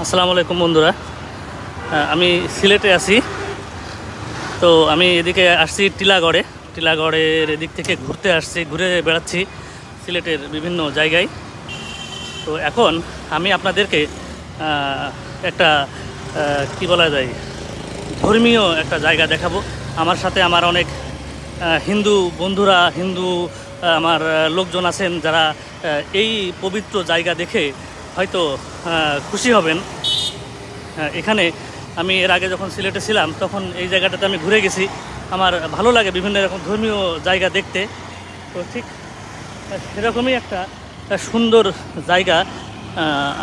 আসসালামু আলাইকুম বন্ধুরা। আমি সিলেটে আছি। তো আমি এদিকে আসছি টিলাগড়ের এদিক থেকে ঘুরে বেড়াচ্ছি সিলেটের বিভিন্ন জায়গায়। তো এখন আমি আপনাদেরকে একটা কি বলা যায়, ধর্মীয় একটা জায়গা দেখাবো। আমার সাথে আমার অনেক হিন্দু বন্ধুরা, আমার লোকজন আছেন যারা এই পবিত্র জায়গা দেখে হয়তো খুশি হবেন। এখানে আমি এর আগে যখন সিলেটে ছিলাম তখন এই জায়গাটাতে আমি ঘুরে গেছি। আমার ভালো লাগে বিভিন্ন রকম ধর্মীয় জায়গা দেখতে। তো ঠিক সেরকমই একটা সুন্দর জায়গা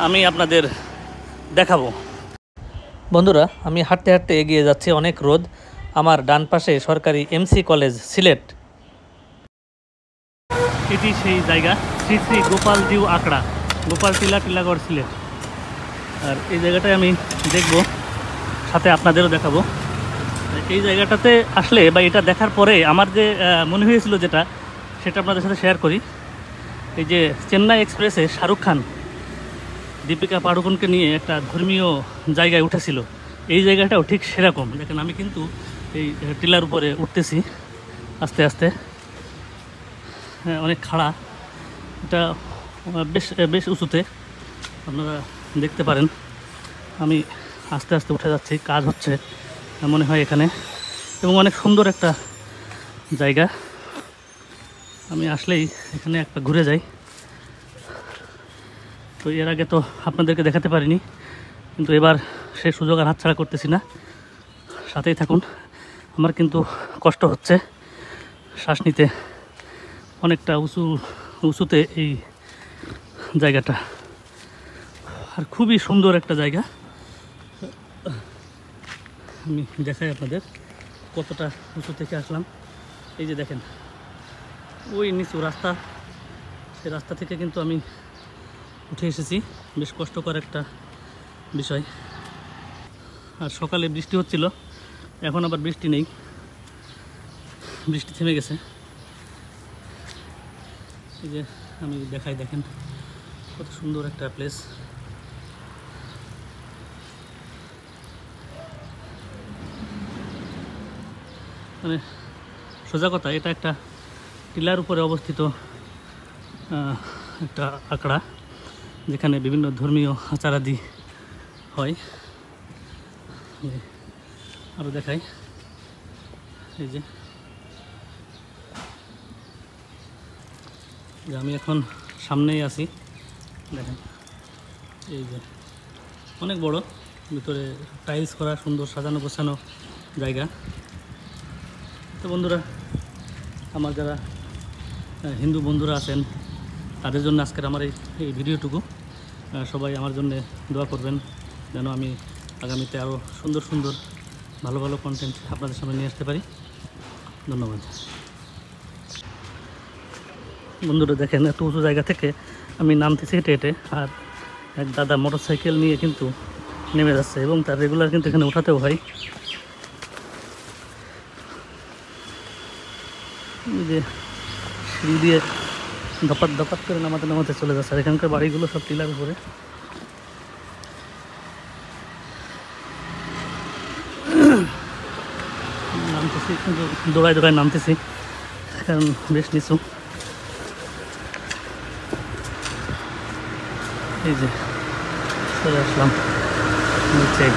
আমি আপনাদের দেখাবো। বন্ধুরা, আমি হাঁটতে হাঁটতে এগিয়ে যাচ্ছি, অনেক রোদ। আমার ডান পাশে সরকারি এমসি কলেজ সিলেট। এটি সেই জায়গা, শ্রী শ্রী গোপালজিউ আখড়া, গোপালটিলা, টিলাগড়, সিলেট। আর এই জায়গাটায় আমি দেখব, সাথে আপনাদেরও দেখাবো। এই জায়গাটাতে আসলে বা এটা দেখার পরে আমার যে মনে হয়েছিল সেটা আপনাদের সাথে শেয়ার করি। এই যে চেন্নাই এক্সপ্রেসে শাহরুখ খান দীপিকা পাড়ুকোনকে নিয়ে একটা ধর্মীয় জায়গায় উঠেছিল, এই জায়গাটাও ঠিক সেরকম। দেখেন, আমি কিন্তু এই টিলার উপরে উঠতেছি আস্তে আস্তে। অনেক খাড়া, এটা বেশ উঁচুতে, আপনারা দেখতে পারেন। আমি আস্তে আস্তে উঠে যাচ্ছি, কাজ হচ্ছে মনে হয় এখানে, এবং অনেক সুন্দর একটা জায়গা। আমি আসলেই এখানে একটা ঘুরে যাই। তো এর আগে তো আপনাদেরকে দেখাতে পারিনি, কিন্তু এবার সেই সুযোগ আর হাতছাড়া করতেছি না। সাথেই থাকুন। আমার কিন্তু কষ্ট হচ্ছে শ্বাস নিতে, অনেকটা উঁচুতে এই জায়গাটা, আর খুবই সুন্দর একটা জায়গা। আমি দেখাই আপনাদের কতটা উঁচু থেকে আসলাম। এই যে দেখেন, ওই নিচু রাস্তা, সেই রাস্তা থেকে কিন্তু আমি উঠে এসেছি। বেশ কষ্টকর একটা বিষয়। আর সকালে বৃষ্টি হচ্ছিল, এখন আবার বৃষ্টি নেই, বৃষ্টি থেমে গেছে। এই যে আমি দেখাই, দেখেন কত সুন্দর একটা প্লেস। মানে সোজা কথা, এটা একটা টিলার উপরে অবস্থিত একটা আখড়া, যেখানে বিভিন্ন ধর্মীয় আচারাদি হয়। আরও দেখাই, এই যে আমি এখন সামনেই আছি, দেখেন এই যে অনেক বড়, ভিতরে টাইলস করা, সুন্দর সাজানো গোছানো জায়গা। তো বন্ধুরা, আমার যারা হিন্দু বন্ধুরা আছেন তাদের জন্য আজকের আমার এই ভিডিওটুকু। সবাই আমার জন্য দোয়া করবেন, যেন আমি আগামীতে আরও সুন্দর ভালো কন্টেন্ট আপনাদের সামনে নিয়ে আসতে পারি। ধন্যবাদ বন্ধুরা। দেখেন, এত উঁচু জায়গা থেকে আমি নামতেছি হেঁটে হেঁটে, আর এক দাদা মোটরসাইকেল নিয়ে কিন্তু নেমে যাচ্ছে, এবং তার রেগুলার কিন্তু এখানে ওঠাতেও হয়। যে সিঁড়ি দিয়ে ধপাত করে নামাতে চলে যাচ্ছে। আর এখানকার বাড়িগুলো সব টিলার উপরে। নামতেছি, কিন্তু দৌড়ায় নামতেছি, কারণ বেশ নিচু। এই যে চলে আসলাম নিচে।